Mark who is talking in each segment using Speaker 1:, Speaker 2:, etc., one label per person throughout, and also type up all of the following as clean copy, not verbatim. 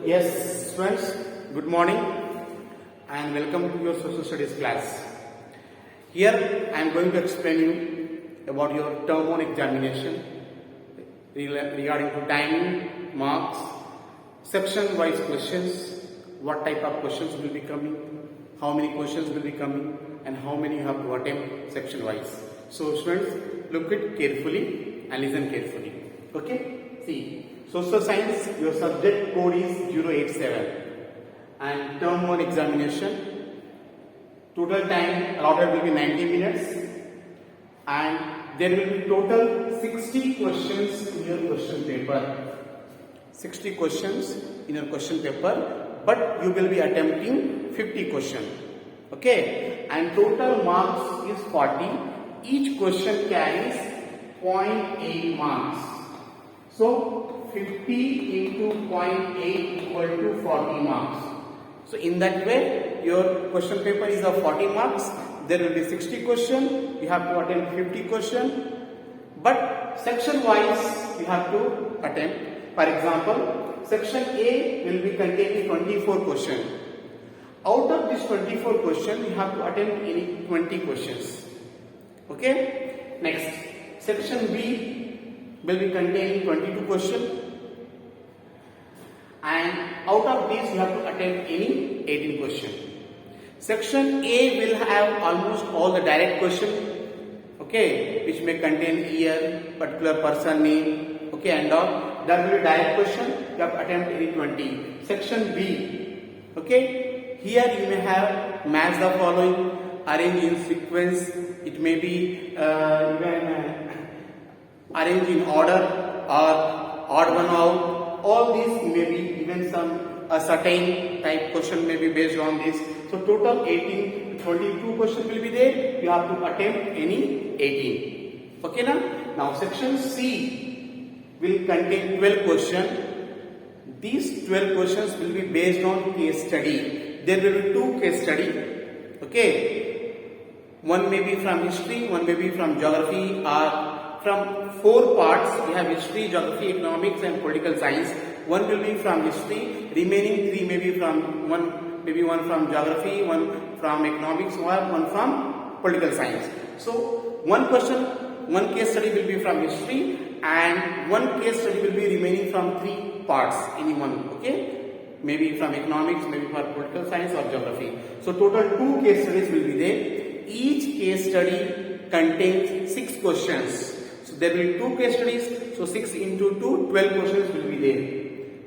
Speaker 1: Yes, friends, good morning and welcome to your social studies class. Here I am going to explain you about your term 1 examination regarding to timing, marks, section wise questions, what type of questions will be coming, how many questions will be coming and how many you have to attempt section wise. So students, look it carefully and listen carefully. Okay? See. Social science, your subject code is 087 and term 1 examination, total time allotted will be 90 minutes and there will be total 60 questions in your question paper. 60 questions in your question paper, but you will be attempting 50 questions. Okay, and total marks is 40. Each question carries 0.8 marks. So 50 into 0.8 equal to 40 marks. So in that way, your question paper is of 40 marks. There will be 60 questions. You have to attempt 50 questions. But section wise, you have to attempt. For example, section A will be containing 24 questions. Out of this 24 questions, you have to attempt any 20 questions. Okay? Next, section B will be containing 22 questions and out of these you have to attempt any 18 questions. Section A will have almost all the direct questions, okay, which may contain year, particular person name, okay, and all. That will be direct question, you have to attempt any 20. Section B, okay, here you may have match the following, arrange in sequence, it may be arrange in order or odd one out. All these may be even a certain type question may be based on this. So total 18 to 22 questions will be there. You have to attempt any 18. Okay now section C will contain 12 questions. These 12 questions will be based on case study. There will be 2 case study. Okay. One may be from history, one may be from geography or from 4 parts. We have history, geography, economics and political science. One will be from history, remaining 3 may be from one from geography, one from economics or one from political science. So one case study will be from history and one case study will be remaining from 3 parts, any one, okay? Maybe from economics, maybe for political science or geography. So total 2 case studies will be there. Each case study contains 6 questions. So there will be 2 case studies, so 6 into 2, 12 questions will be there.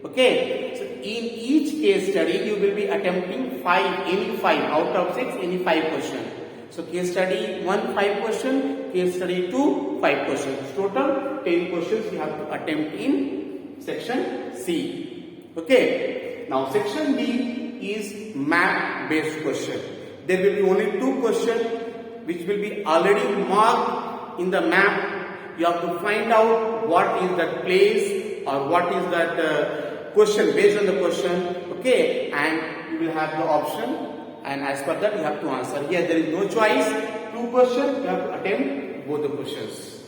Speaker 1: Okay, so in each case study you will be attempting any 5 out of 6, any 5 questions. So case study 1, 5 questions, case study 2, 5 questions. Total 10 questions you have to attempt in section C. Okay, now section D is map based question. There will be only 2 questions which will be already marked in the map. You have to find out what is that place or what is that question based on the question, okay, and you will have the option and as per that you have to answer. Here there is no choice, 2 questions, you have to attempt both the questions.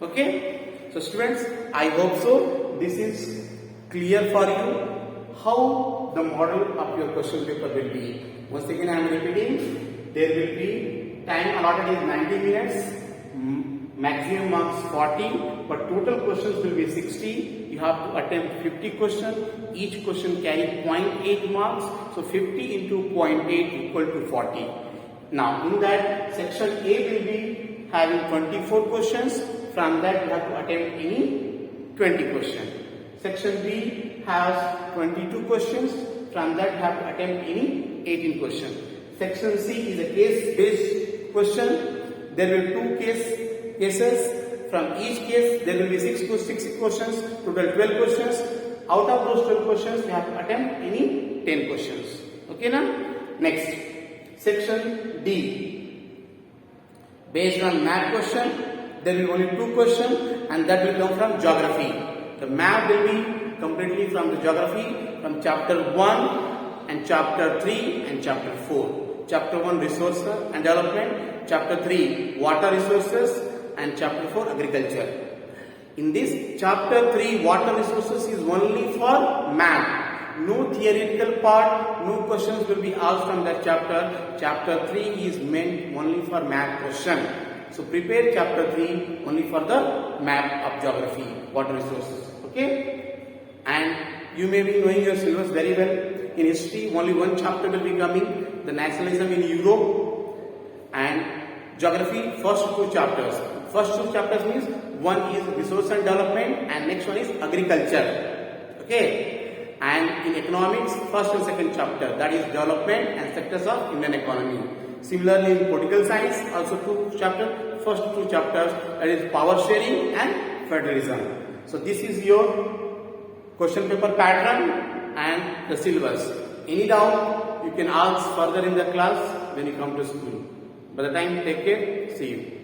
Speaker 1: Okay, so students, I hope so this is clear for you how the model of your question paper will be. Once again I am repeating, there will be time allotted is 90 minutes. Maximum marks 40, but total questions will be 60. You have to attempt 50 questions. Each question carry 0.8 marks. So 50 into 0.8 equal to 40. Now in that section A will be having 24 questions. From that you have to attempt any 20 questions. Section B has 22 questions. From that you have to attempt any 18 questions. Section C is a case-based question. There will be 2 cases. From each case there will be 6 questions, total 12 questions. Out of those 12 questions we have to attempt any 10 questions. Okay now? Next, section D. Based on map question, there will be only 2 questions and that will come from geography. The map will be completely from the geography from chapter 1 and chapter 3 and chapter 4. Chapter 1 resources and development, chapter 3 water resources and chapter 4 agriculture. In this chapter 3 water resources is only for map no theoretical part, no questions will be asked from that chapter. Chapter 3 is meant only for math question. So prepare chapter 3 only for the map of geography, water resources. Okay? And you may be knowing your syllabus very well. In history, only one chapter will be coming, the nationalism in Europe, and geography, first two chapters. First two chapters means one is resource and development and next one is agriculture. Okay? And in economics, first and second chapter, that is development and sectors of Indian economy. Similarly, in political science, also two chapters, first two chapters, that is power sharing and federalism. So this is your question paper pattern and the syllabus. Any doubt, you can ask further in the class when you come to school. By the time, take care. See you.